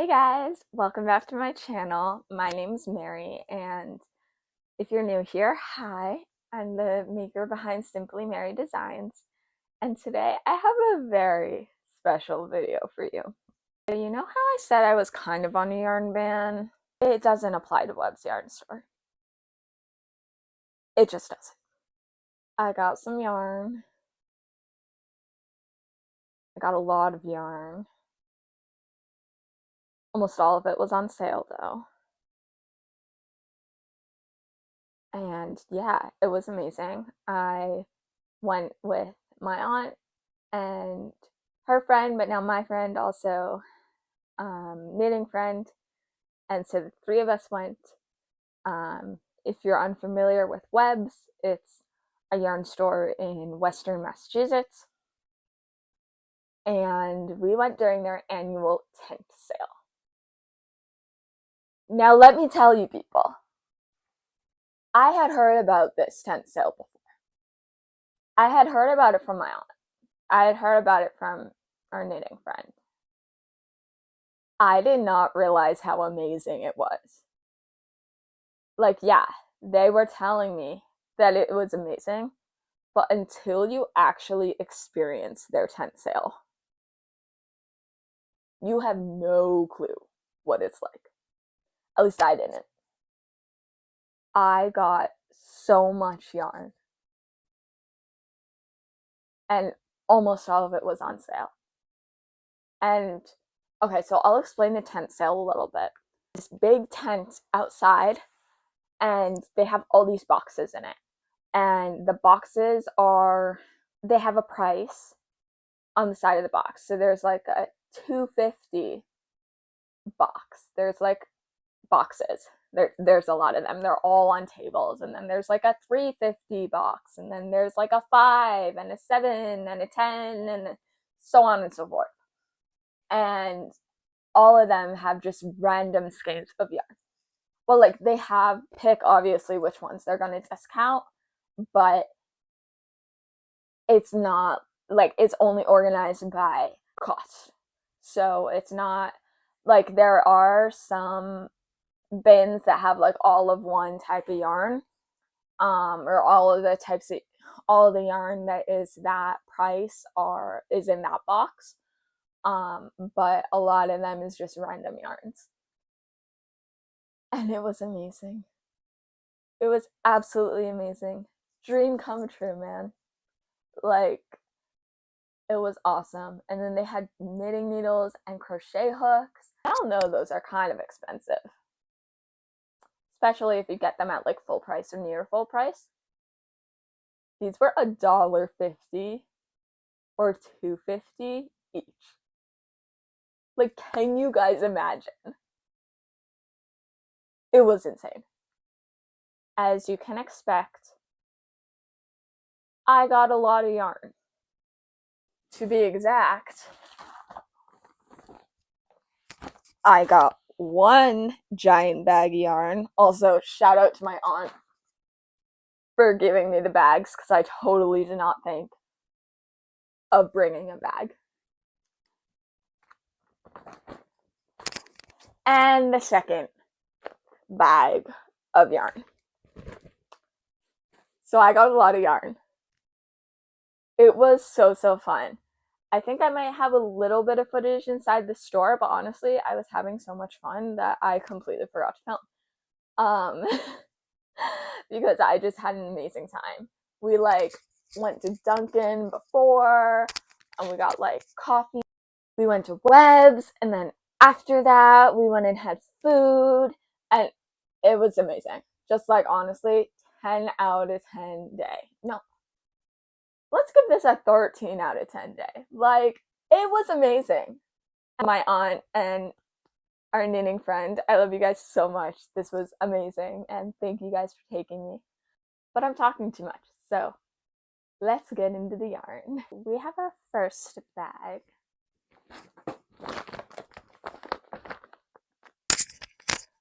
Hey guys, welcome back to my channel. My name's Mary, and if you're new here, hi. I'm the maker behind Simply Mary Designs, and today I have a very special video for you. You know how I said I was kind of on a yarn ban? It doesn't apply to WEBS Yarn Store. It just doesn't. I got some yarn. I got a lot of yarn. Almost all of it was on sale though. And yeah, it was amazing. I went with my aunt and her friend, but now my friend also, knitting friend. And so the three of us went. If you're unfamiliar with WEBS, it's a yarn store in Western Massachusetts. And we went during their annual tent sale. Now, let me tell you people, I had heard about this tent sale before. I had heard about it from my aunt. I had heard about it from our knitting friend. I did not realize how amazing it was. Like, yeah, they were telling me that it was amazing, but until you actually experience their tent sale, you have no clue what it's like. At least I didn't. I got so much yarn, and almost all of it was on sale. And okay, so I'll explain the tent sale a little bit. This big tent outside, and they have all these boxes in it. And the boxes they have a price on the side of the box. So there's like a $2.50 box. There's like boxes. There's a lot of them. They're all on tables. And then there's like a $3.50 box. And then there's like a 5 and a 7 and a 10 and so on and so forth. And all of them have just random skeins of yarn. Well, like they have pick obviously which ones they're going to discount, but it's not like it's only organized by cost. So it's not like there are some bins that have like all of one type of yarn, or all of the yarn that is that price is in that box. But a lot of them is just random yarns. And it was amazing. It was absolutely amazing. Dream come true, man. Like, it was awesome. And then they had knitting needles and crochet hooks. I don't know, those are kind of expensive, especially if you get them at like full price or near full price. These were $1.50 or $2.50 each. Like, can you guys imagine? It was insane. As you can expect, I got a lot of yarn. To be exact, I got one giant bag of yarn. Also, shout out to my aunt for giving me the bags because I totally did not think of bringing a bag. And the second bag of yarn. So I got a lot of yarn. It was so fun. I think I might have a little bit of footage inside the store, but honestly, I was having so much fun that I completely forgot to film. Because I just had an amazing time. We like went to Dunkin' before, and we got like coffee. We went to WEBS, and then after that, we went and had food, and it was amazing. Just like honestly, 10 out of 10 day. No, let's give this a 13 out of 10 day. Like, it was amazing. My aunt and our knitting friend, I love you guys so much. This was amazing, and thank you guys for taking me. But I'm talking too much, so let's get into the yarn. We have our first bag.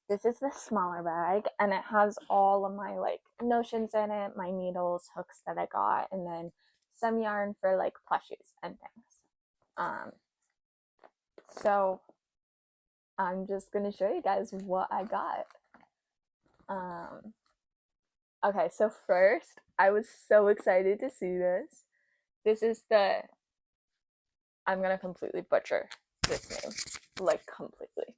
This is the smaller bag, and it has all of my like notions in it, my needles, hooks that I got, and then some yarn for like plushies and things. So I'm just gonna show you guys what I got. Okay, so first, I was so excited to see this. This is the, I'm gonna completely butcher this name, like completely.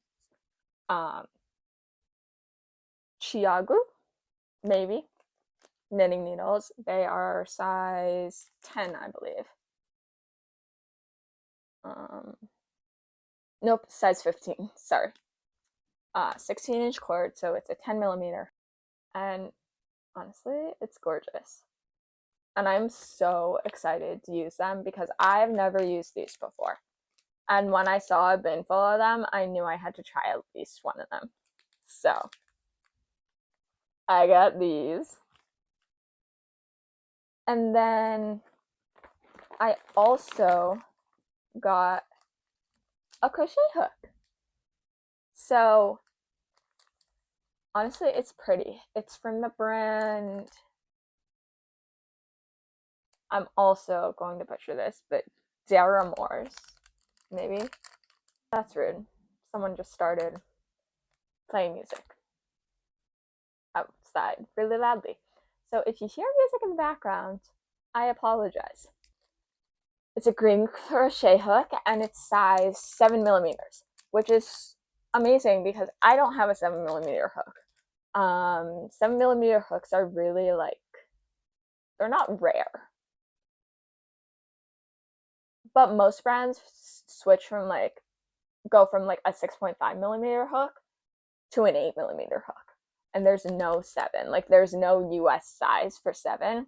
Chiagu, maybe, knitting needles. They are size 10, I believe. Nope, size 15, sorry. 16-inch cord, so it's a 10 millimeter. And honestly, it's gorgeous. And I'm so excited to use them because I've never used these before. And when I saw a bin full of them, I knew I had to try at least one of them. So, I got these. And then I also got a crochet hook. So, honestly, it's pretty. It's from the brand, I'm also going to butcher this, but Dara Moore's, maybe? That's rude. Someone just started playing music outside really loudly. So if you hear music in the background, I apologize. It's a green crochet hook and it's size 7 millimeters, which is amazing because I don't have a 7 millimeter hook. 7 millimeter hooks are really like, they're not rare. But most brands switch from like, go from like a 6.5 millimeter hook to an 8 millimeter hook. And there's no 7. Like, there's no US size for 7.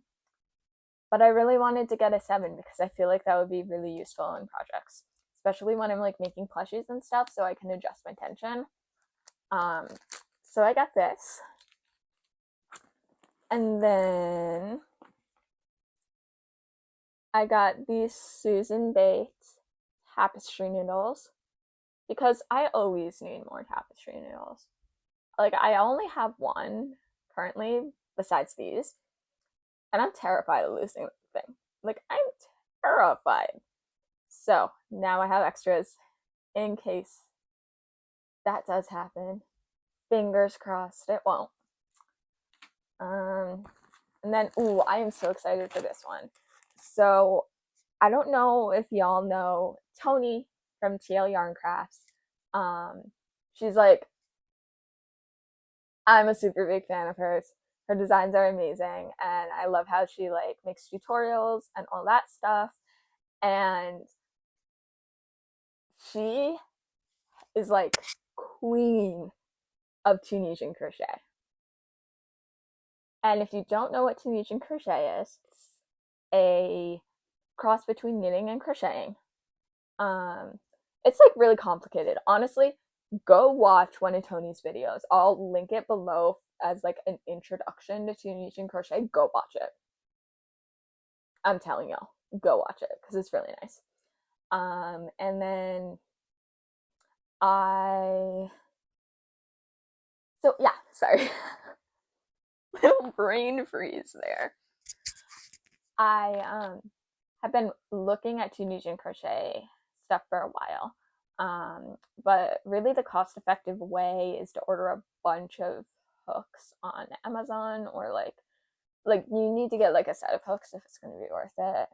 But I really wanted to get a 7 because I feel like that would be really useful in projects, especially when I'm like making plushies and stuff, so I can adjust my tension. So I got this. And then I got these Susan Bates tapestry needles because I always need more tapestry needles. Like, I only have one currently besides these, and I'm terrified of losing the thing. Like, I'm terrified. So now I have extras in case that does happen. Fingers crossed it won't. And then, ooh, I am so excited for this one. So I don't know if y'all know Tony from TL Yarn Crafts. She's like, I'm a super big fan of hers. Her designs are amazing, and I love how she like makes tutorials and all that stuff. And she is like queen of Tunisian crochet. And if you don't know what Tunisian crochet is, it's a cross between knitting and crocheting. It's like really complicated. Honestly, go watch one of Tony's videos. I'll link it below as like an introduction to Tunisian crochet. Go watch it. I'm telling y'all, go watch it because it's really nice. And then so yeah, sorry. Little brain freeze there. I have been looking at Tunisian crochet stuff for a while. But really the cost-effective way is to order a bunch of hooks on Amazon, or like you need to get like a set of hooks if it's going to be worth it.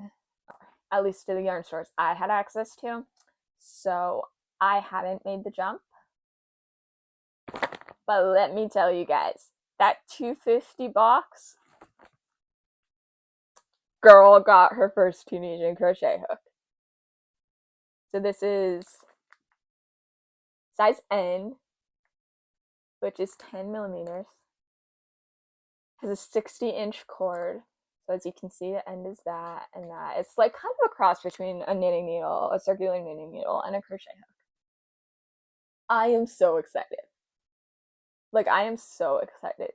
At least to the yarn stores I had access to. So I hadn't made the jump. But let me tell you guys, that $250 box, girl got her first Tunisian crochet hook. So this is size N, which is 10 millimeters. Has a 60-inch cord. So as you can see, the end is that and that. It's like kind of a cross between a knitting needle, a circular knitting needle, and a crochet hook. I am so excited. Like, I am so excited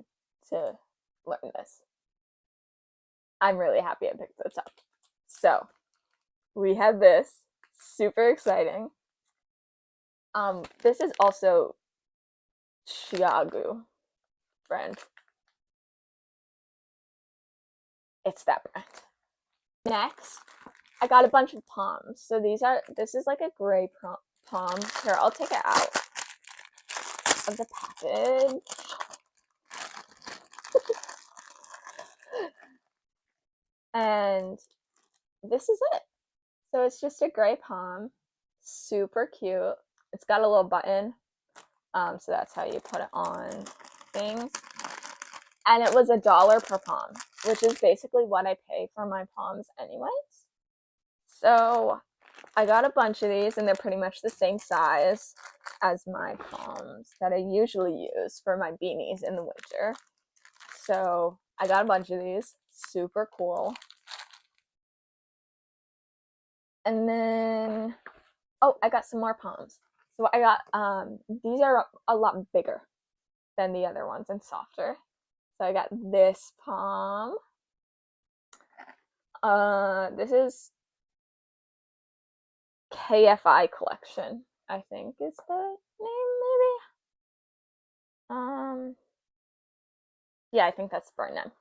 to learn this. I'm really happy I picked this up. So, we have this. Super exciting. This is also Chiagu brand. It's that brand. Next, I got a bunch of palms. So this is like a gray palm. Here, I'll take it out. of the package. And this is it. So it's just a gray pom, super cute. It's got a little button, so that's how you put it on things. And it was $1 per pom, which is basically what I pay for my poms anyways. So I got a bunch of these, and they're pretty much the same size as my poms that I usually use for my beanies in the winter. So I got a bunch of these, super cool. And then, oh, I got some more poms. So I got, these are a lot bigger than the other ones and softer. So I got this pom. This is KFI collection, I think is the name, maybe. Yeah, I think that's the brand name.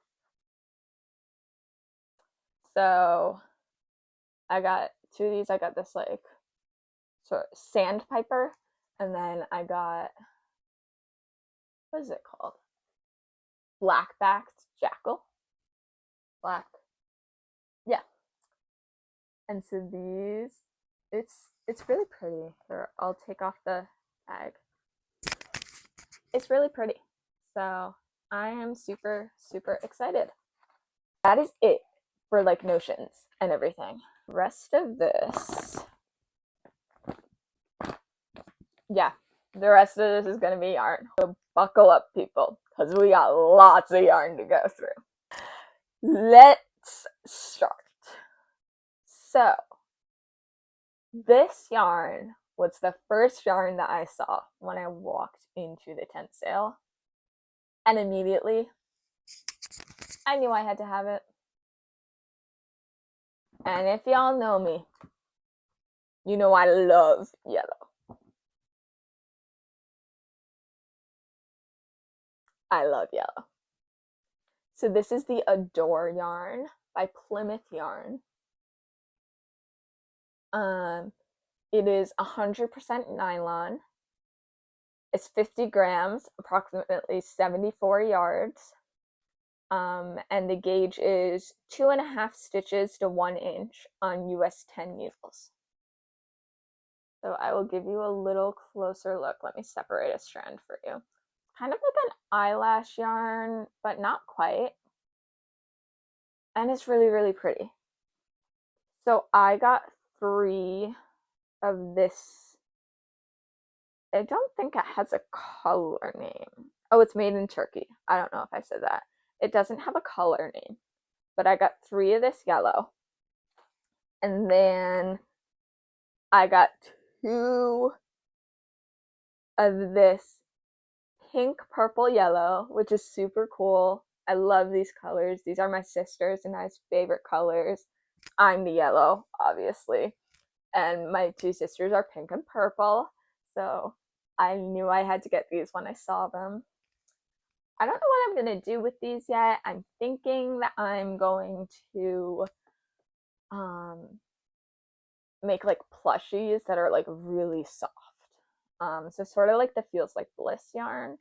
So I got 2 of these. I got this like sort of sandpiper, and then I got, what is it called? Black-backed jackal. Black. Yeah. And so these, it's really pretty. Here, I'll take off the tag. It's really pretty. So I am super, super excited. That is it for like notions and everything. Rest of this, yeah, the rest of this is gonna be yarn. So buckle up, people, because we got lots of yarn to go through. Let's start. So this yarn was the first yarn that I saw when I walked into the tent sale, and immediately I knew I had to have it. And if y'all know me, you know I love yellow. I love yellow. So this is the Adore yarn by Plymouth Yarn. It is 100% nylon. It's 50 grams, approximately 74 yards. And the gauge is 2.5 stitches to 1 inch on US 10 needles. So I will give you a little closer look. Let me separate a strand for you. Kind of like an eyelash yarn, but not quite. And it's really, really pretty. So I got 3 of this. I don't think it has a color name. Oh, it's made in Turkey. I don't know if I said that. It doesn't have a color name, but I got 3 of this yellow. And then I got 2 of this pink, purple, yellow, which is super cool. I love these colors. These are my sisters and I's favorite colors. I'm the yellow, obviously. And my 2 sisters are pink and purple. So I knew I had to get these when I saw them. I don't know what I'm going to do with these yet. I'm thinking that I'm going to make like plushies that are like really soft. So sort of like the Feels Like Bliss yarn.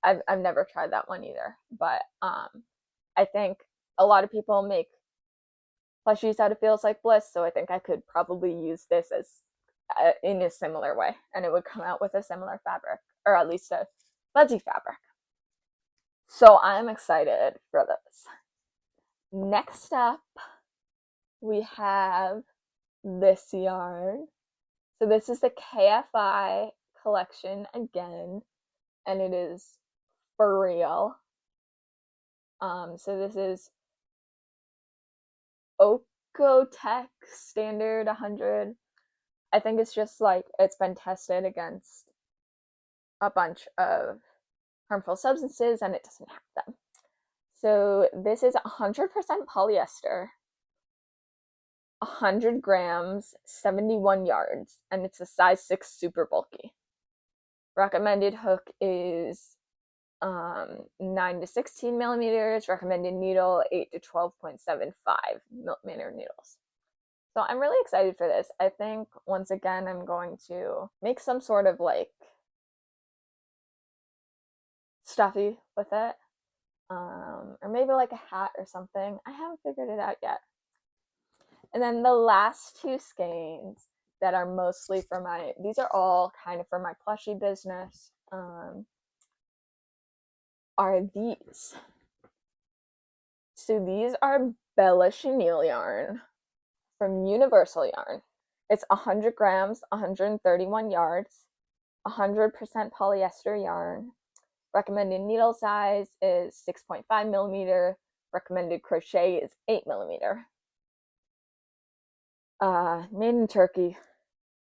I've never tried that one either, but I think a lot of people make plushies out of Feels Like Bliss, so I think I could probably use this as in a similar way, and it would come out with a similar fabric, or at least a fuzzy fabric. So I'm excited for this. Next up, we have this yarn. So this is the KFI collection again, and it is for real. So this is Oeko-Tex Standard 100. I think it's just like it's been tested against a bunch of harmful substances and it doesn't have them. So this is 100% polyester, 100 grams, 71 yards, and it's a size 6 super bulky. Recommended hook is 9 to 16 millimeters, recommended needle 8 to 12.75 millimeter needles. So I'm really excited for this. I think once again I'm going to make some sort of like stuffy with it. Or maybe like a hat or something. I haven't figured it out yet. And then the last two skeins that are mostly for my, these are all kind of for my plushie business, are these. So these are Bella Chenille yarn from Universal Yarn. It's 100 grams, 131 yards, 100% polyester yarn. Recommended needle size is 6.5 millimeter. Recommended crochet is 8 millimeter. Made in Turkey.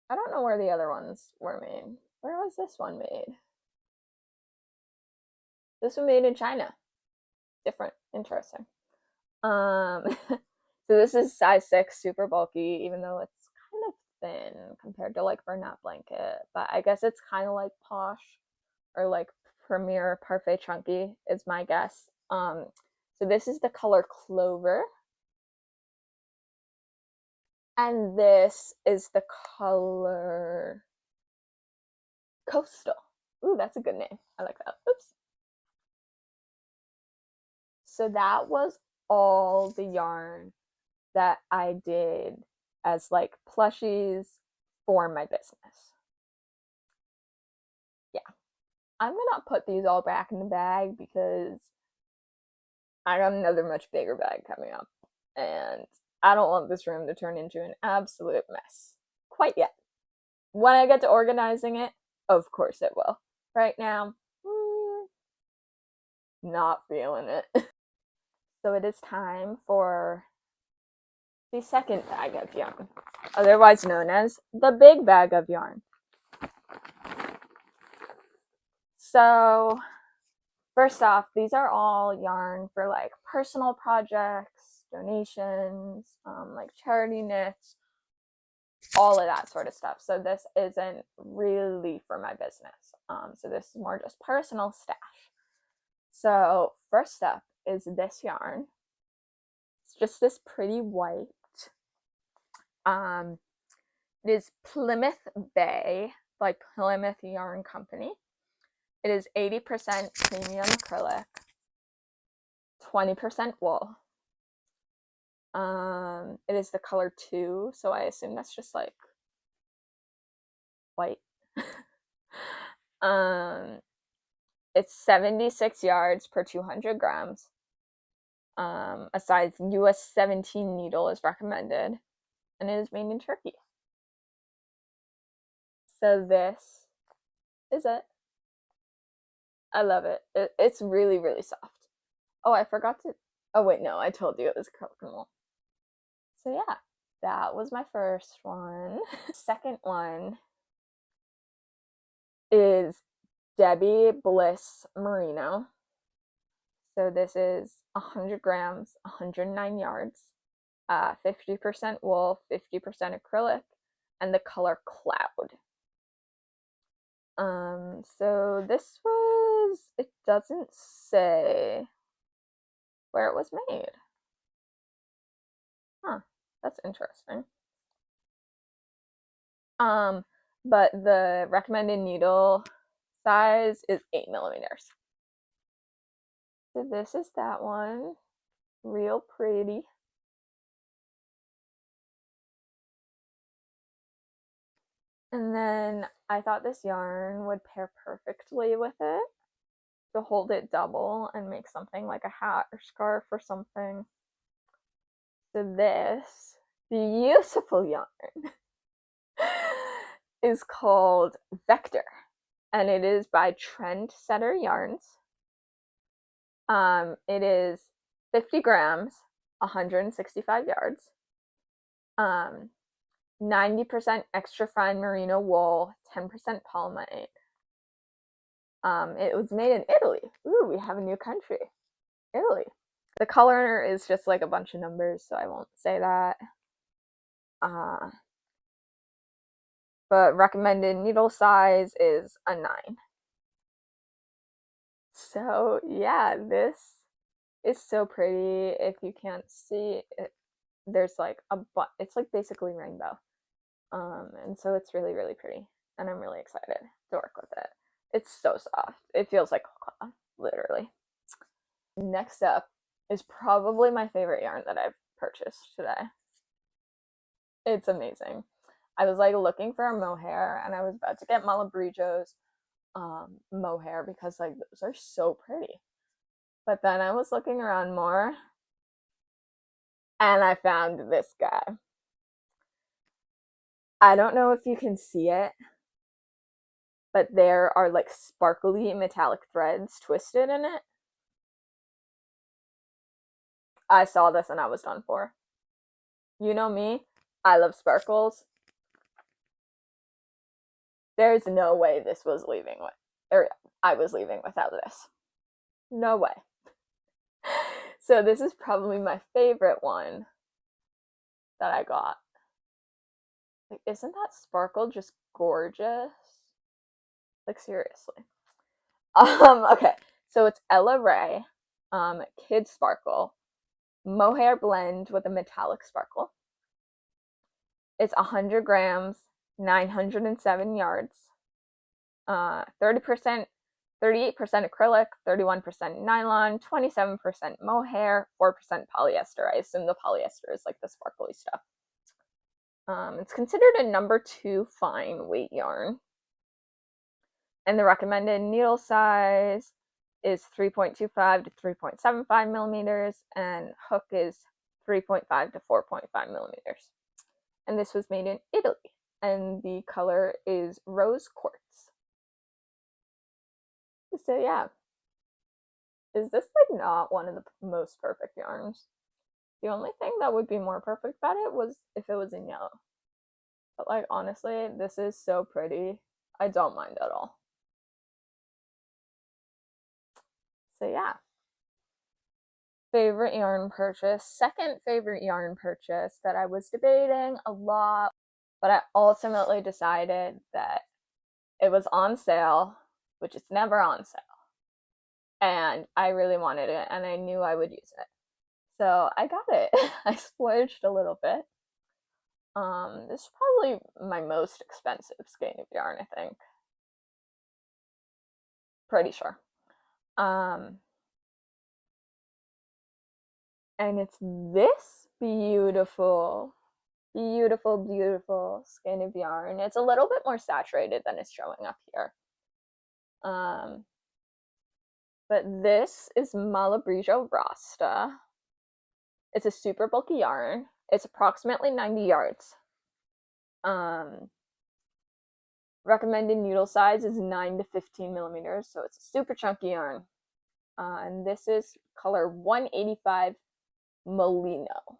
I don't know where the other ones were made. Where was this one made? This one made in China. Different. Interesting. So this is size 6, super bulky, even though it's kind of thin compared to like Bernat blanket. But I guess it's kind of like Posh or like Premier Parfait Chunky is my guess. So this is the color Clover. And this is the color Coastal. Ooh, that's a good name. I like that. Oops. So that was all the yarn that I did as like plushies for my business. Yeah. I'm gonna put these all back in the bag because I got another much bigger bag coming up. And I don't want this room to turn into an absolute mess quite yet. When I get to organizing it, of course it will. Right now, not feeling it. So it is time for the second bag of yarn, otherwise known as the big bag of yarn. So first off, these are all yarn for like personal projects, donations, like charity knits, all of that sort of stuff. So this isn't really for my business. So this is more just personal stash. So first up is this yarn. It's just this pretty white. It is Plymouth Bay by Plymouth Yarn Company. It is 80% premium acrylic, 20% wool. It is the color 2, so I assume that's just like white. It's 76 yards per 200 grams. A size US 17 needle is recommended, and it is made in Turkey. So this is it. I love it. It's really, really soft. Oh, I forgot to. Oh, wait, no, I told you it was acrylic and wool. So, yeah, that was my first one. Second one is Debbie Bliss Merino. So, this is 100 grams, 109 yards, 50% wool, 50% acrylic, and the color Cloud. So this was, it doesn't say where it was made. Huh, that's interesting. But the recommended needle size is 8 millimeters. So this is that one. Real pretty. And then I thought this yarn would pair perfectly with it to hold it double and make something like a hat or scarf or something. So this beautiful yarn is called Vector, and it is by Trendsetter Yarns. It is 50 grams, 165 yards, 90% extra fine merino wool, 10% palmite. It was made in Italy. Ooh, we have a new country, Italy. The color is just like a bunch of numbers, so I won't say that. But recommended needle size is a 9. So yeah, this is so pretty. If you can't see it, there's like it's like basically rainbow. And so it's really, really pretty, and I'm really excited to work with it. It's so soft. It feels like cloth. literally. Next up is probably my favorite yarn that I've purchased today. It's amazing. I was like looking for a mohair, and I was about to get Malabrijo's mohair because like those are so pretty. But then I was looking around more, and I found this guy. I don't know if you can see it, but there are like sparkly metallic threads twisted in it. I saw this and I was done for. You know me, I love sparkles. There's no way this was leaving with, or I was leaving without this. No way. So this is probably my favorite one that I got. Like, isn't that sparkle just gorgeous? Like, seriously. Okay, so it's Ella Ray, Kid Sparkle, mohair blend with a metallic sparkle. It's 100 grams, 907 yards, 30%, 38% acrylic, 31% nylon, 27% mohair, 4% polyester. I assume the polyester is like the sparkly stuff. It's considered a number 2 fine weight yarn. And the recommended needle size is 3.25 to 3.75 millimeters, and hook is 3.5 to 4.5 millimeters. And this was made in Italy, and the color is rose quartz. So yeah, is this like not one of the most perfect yarns? The only thing that would be more perfect about it was if it was in yellow. But like honestly, this is so pretty. I don't mind at all. So yeah. Favorite yarn purchase. Second favorite yarn purchase that I was debating a lot, but I ultimately decided that it was on sale, which it's never on sale. And I really wanted it, and I knew I would use it. So I got it. I splurged a little bit. This is probably my most expensive skein of yarn, I think. Pretty sure. And it's this beautiful, beautiful, beautiful skein of yarn. It's a little bit more saturated than it's showing up here. But this is Malabrijo Rasta. It's a super bulky yarn. It's approximately 90 yards. Recommended needle size is 9 to 15 millimeters, so it's a super chunky yarn. And this is color 185 Molino.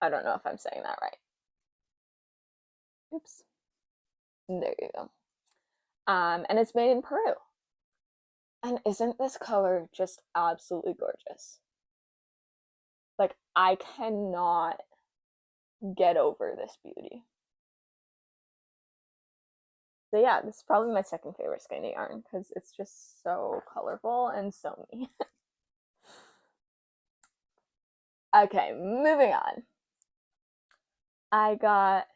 I don't know if I'm saying that right. Oops. There you go. And it's made in Peru. And isn't this color just absolutely gorgeous? Like, I cannot get over this beauty. So yeah, this is probably my second favorite skein of yarn because it's just so colorful and so me. Okay, moving on. I got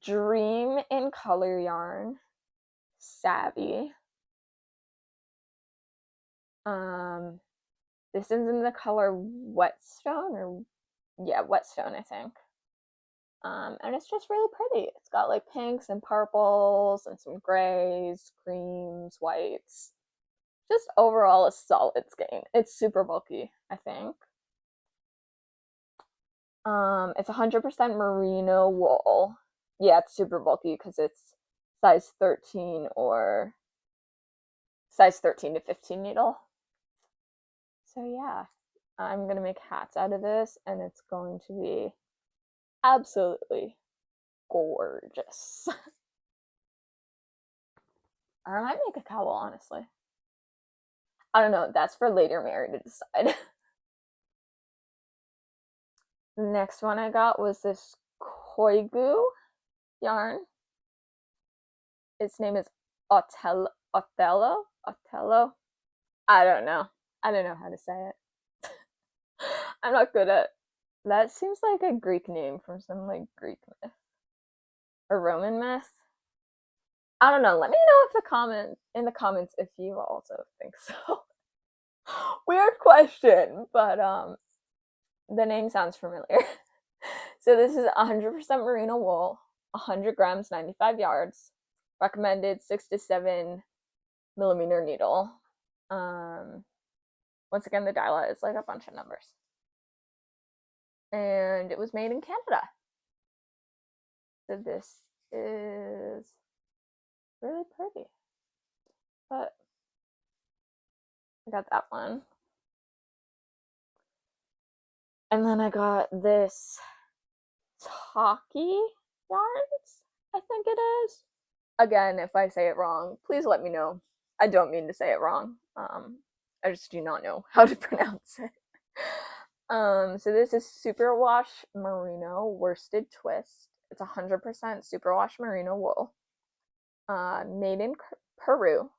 Dream in Color yarn, Savvy. This is in the color Whetstone, or yeah, Whetstone, I think. And it's just really pretty. It's got like pinks and purples and some grays, creams, whites. Just overall a solid skein. It's super bulky, I think. It's 100% merino wool. Yeah, it's super bulky because it's size 13 or size 13 to 15 needle. So yeah, I'm going to make hats out of this, and it's going to be absolutely gorgeous. Or I might make a cowl, honestly. I don't know. That's for later Mary to decide. The next one I got was this Koigu yarn. Its name is Othello. I don't know. I don't know how to say it. I'm not good at. That seems like a Greek name from some like Greek myth or Roman myth. I don't know. Let me know in the comments if you also think so. Weird question, but the name sounds familiar. So this is 100% merino wool, 100 grams, 95 yards. Recommended 6 to 7 millimeter needle. Once again, the dial is like a bunch of numbers. And it was made in Canada. So this is really pretty. But I got that one. And then I got this Taki yarns, I think it is. Again, if I say it wrong, please let me know. I don't mean to say it wrong. I just do not know how to pronounce it. So this is Superwash Merino Worsted Twist. It's 100% Superwash Merino wool. Made in Peru.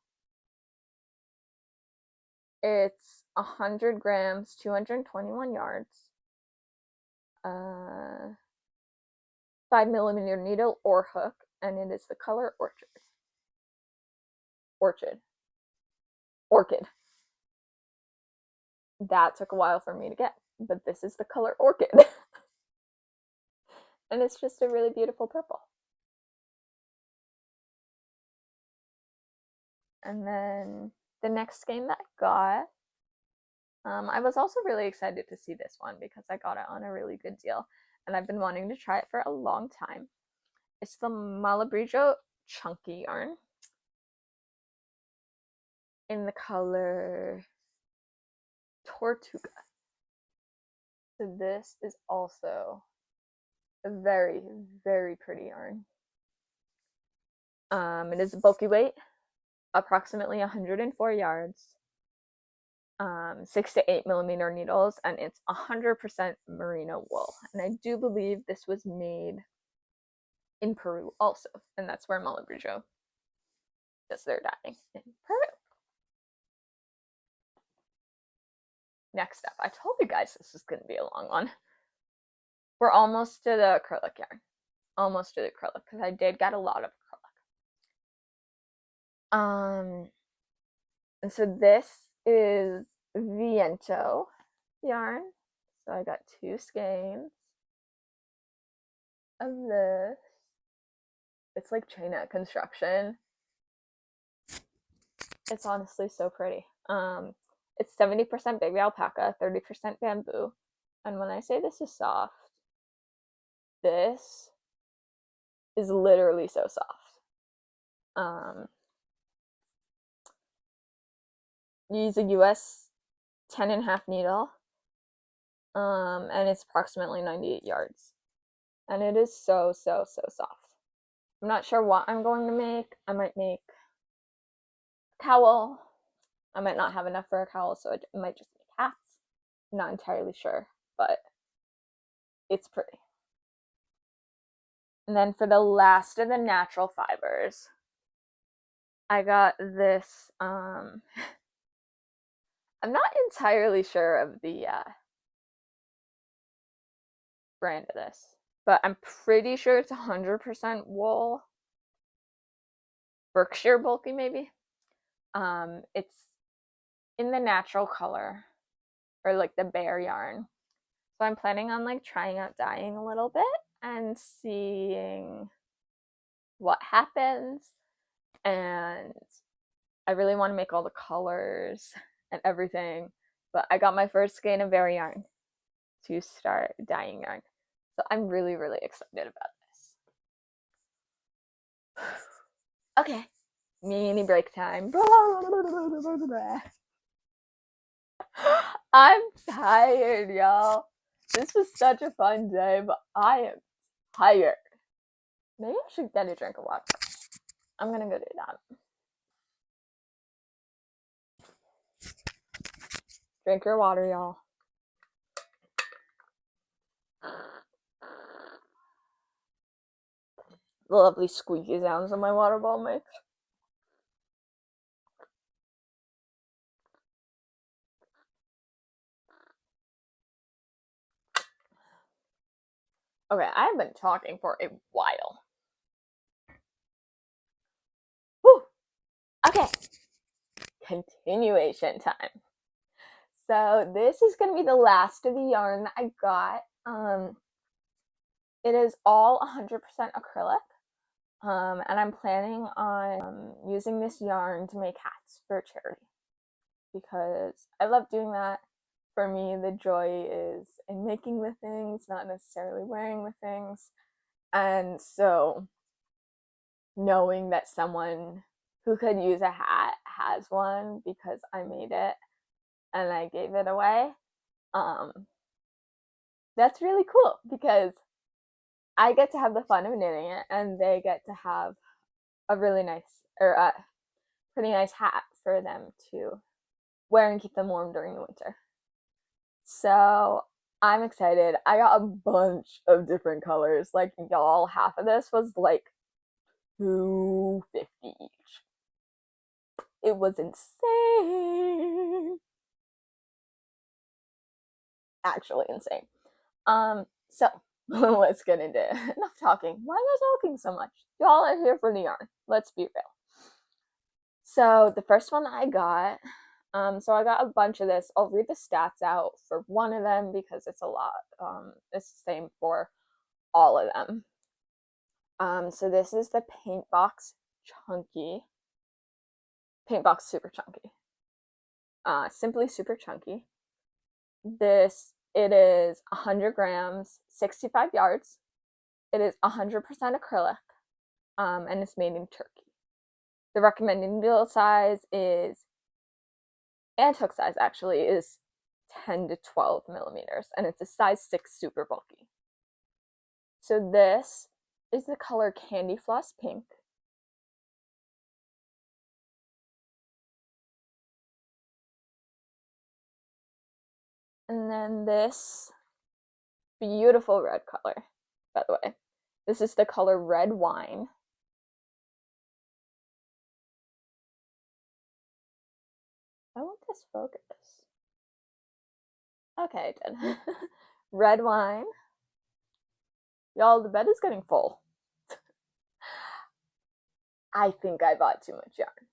It's 100 grams, 221 yards. 5 millimeter needle or hook, and it is the color Orchid. That took a while for me to get, but this is the color Orchid. And it's just a really beautiful purple. And then the next skein that I got, I was also really excited to see this one because I got it on a really good deal, and I've been wanting to try it for a long time. It's the Malabrigo Chunky yarn in the color Tortuga. So this is also a very, very pretty yarn. It is a bulky weight, approximately 104 yards, 6 to 8 millimeter needles, and it's 100% merino wool. And I do believe this was made in Peru also, and that's where Malabrigo does their dyeing, in Peru. Next up, I told you guys this was going to be a long one. We're almost to the acrylic yarn. Almost to the acrylic, because I did get a lot of acrylic. And so this is Viento yarn. So I got 2 skeins of this. It's like chainette construction. It's honestly so pretty. It's 70% baby alpaca, 30% bamboo. And when I say this is soft, this is literally so soft. You use a US 10.5 needle, and it's approximately 98 yards. And it is so, so, so soft. I'm not sure what I'm going to make. I might make a cowl. I might not have enough for a cowl, so I might just make hats. I'm not entirely sure, but it's pretty. And then for the last of the natural fibers, I got this, I'm not entirely sure of the brand of this, but I'm pretty sure it's 100% wool. Berkshire bulky, maybe. It's in the natural color, or like the bear yarn. So I'm planning on like trying out dyeing a little bit and seeing what happens. And I really want to make all the colors and everything. But I got my first skein of bear yarn to start dyeing yarn. So I'm really, really excited about this. Okay, mini break time. I'm tired, y'all. This was such a fun day, but I am tired. Maybe I should get a drink of water. I'm gonna go do that. Drink your water, y'all. The lovely squeaky sounds that my water bottle makes. Okay, I've been talking for a while. Okay, continuation time. So this is going to be the last of the yarn that I got. It is all 100% acrylic, and I'm planning on using this yarn to make hats for charity because I love doing that. For me, the joy is in making the things, not necessarily wearing the things. And so knowing that someone who could use a hat has one because I made it and I gave it away, that's really cool because I get to have the fun of knitting it and they get to have a really nice or a pretty nice hat for them to wear and keep them warm during the winter. So I'm excited. I got a bunch of different colors. Like, y'all, half of this was like $250 each. It was insane. Actually insane. So let's get into it. Enough talking. Why am I talking so much? Y'all are here for the yarn. Let's be real. So the first one I got, so I got a bunch of this. I'll read the stats out for one of them because it's a lot. It's the same for all of them. So this is the Paintbox Chunky. Paintbox Super Chunky. Simply Super Chunky. It is 100 grams, 65 yards. It is 100% acrylic, and it's made in Turkey. The recommended needle size is, and hook size actually, is 10 to 12 millimeters, and it's a size 6 super bulky. So this is the color Candy Floss Pink. And then this beautiful red color, by the way. This is the color Red Wine. I want this focus. Okay, I did. Red Wine. Y'all, the bed is getting full. I think I bought too much yarn.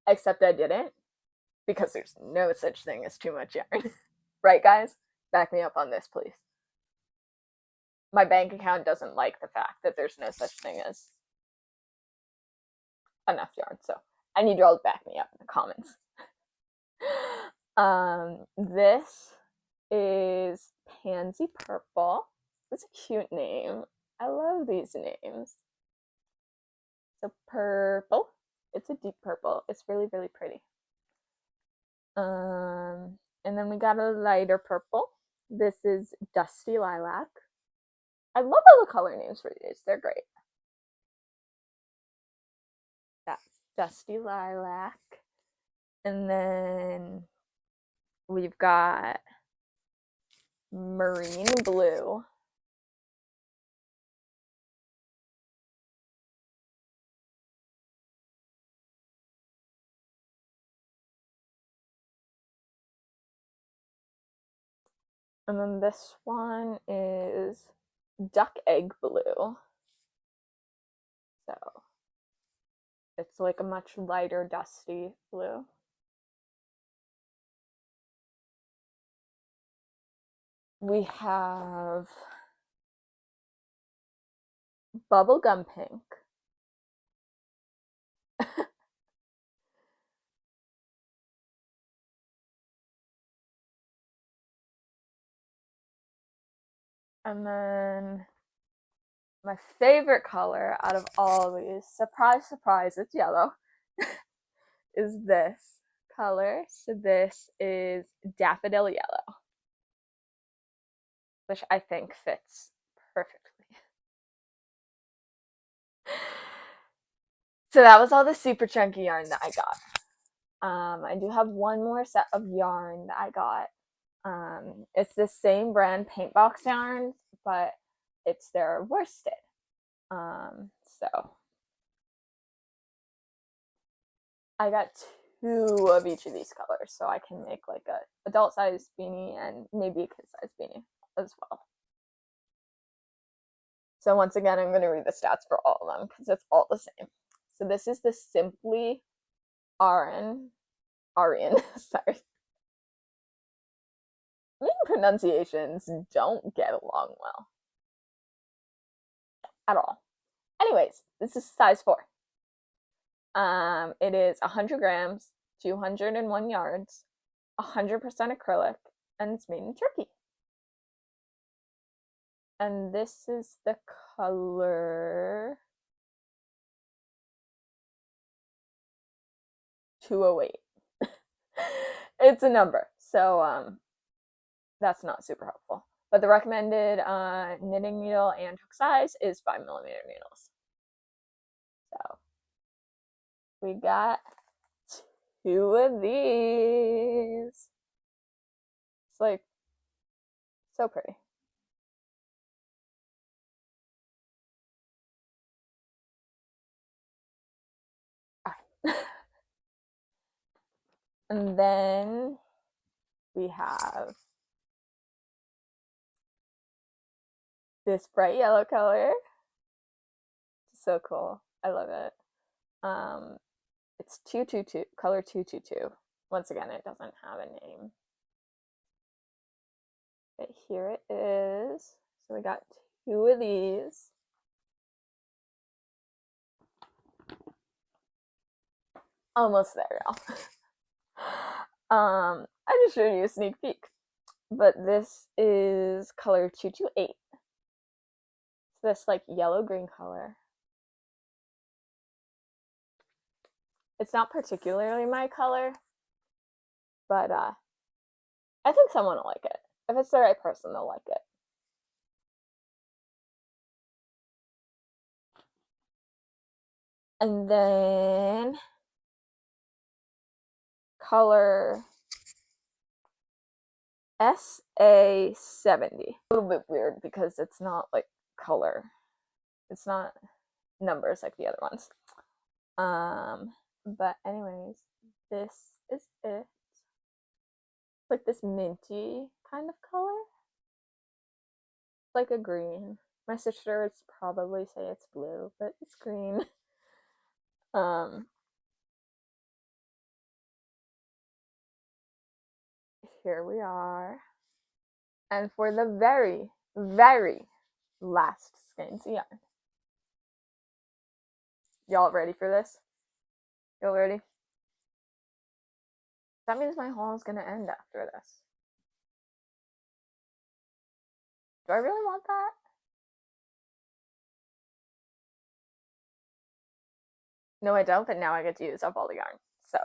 Except I didn't, because there's no such thing as too much yarn. Right, guys? Back me up on this, please. My bank account doesn't like the fact that there's no such thing as enough yarn, so I need you all to back me up in the comments. This is Pansy Purple. It's a cute name. I love these names. So purple. It's a deep purple. It's really, really pretty. And then we got a lighter purple. This is Dusty Lilac. I love all the color names for these. They're great. That's Dusty Lilac. And then we've got Marine Blue. And then this one is Duck Egg Blue. So it's like a much lighter, dusty blue. We have Bubblegum Pink. And then my favorite color out of all of these, surprise, surprise, it's yellow, is this color. So this is Daffodil Yellow, which I think fits perfectly. So that was all the super chunky yarn that I got. I do have one more set of yarn that I got. It's the same brand Paintbox yarn, but it's their worsted. So I got 2 of each of these colors, so I can make like a adult size beanie and maybe a kid size beanie as well. So once again, I'm going to read the stats for all of them because it's all the same. So this is the Simply Arian, sorry. Main pronunciations don't get along well at all. Anyways, this is size 4. It is 100 grams, 201 yards, 100% acrylic, and it's made in Turkey. And this is the color 208. It's a number, so that's not super helpful. But the recommended knitting needle and hook size is 5mm needles. So we got 2 of these. It's like so pretty. And then we have this bright yellow color. So cool. I love it. It's 222, color 222. Once again, it doesn't have a name. But here it is. So we got 2 of these. Almost there, y'all. I just showed you a sneak peek. But this is color 228. It's this like yellow-green color. It's not particularly my color, but I think someone will like it. If it's the right person, they'll like it. And then color SA70. A little bit weird because it's not like color. It's not numbers like the other ones. But anyways, this is it. It's like this minty kind of color. It's like a green. My sister would probably say it's blue, but it's green. Here we are. And for the very, very last skeins of yarn. Y'all ready for this? Y'all ready? That means my haul is gonna end after this. Do I really want that? No, I don't, but now I get to use up all the yarn. So,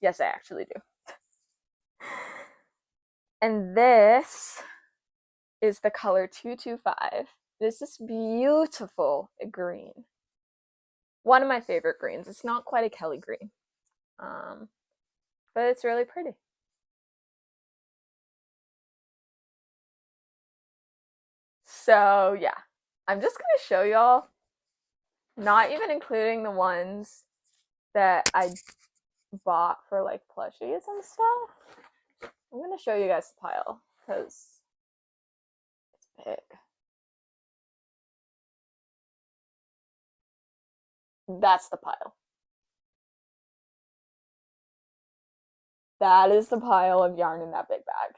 yes, I actually do. And this is the color 225. This is beautiful green. One of my favorite greens. It's not quite a Kelly green, but it's really pretty. So yeah, I'm just gonna show y'all, not even including the ones that I bought for like plushies and stuff. I'm gonna show you guys the pile because it's big. That's the pile. That is the pile of yarn in that big bag.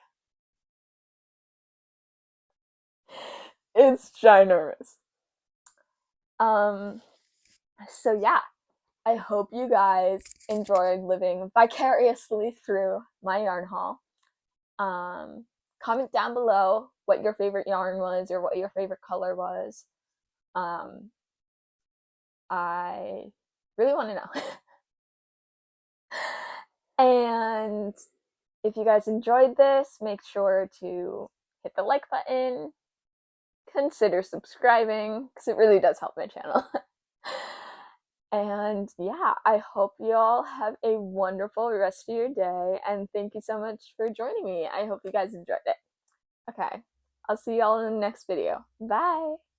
It's ginormous. So yeah, I hope you guys enjoyed living vicariously through my yarn haul. Comment down below what your favorite yarn was or what your favorite color was. I really want to know. And if you guys enjoyed this, make sure to hit the like button, consider subscribing because it really does help my channel. And yeah, I hope you all have a wonderful rest of your day, and thank you so much for joining me. I hope you guys enjoyed it. Okay, I'll see y'all in the next video. Bye!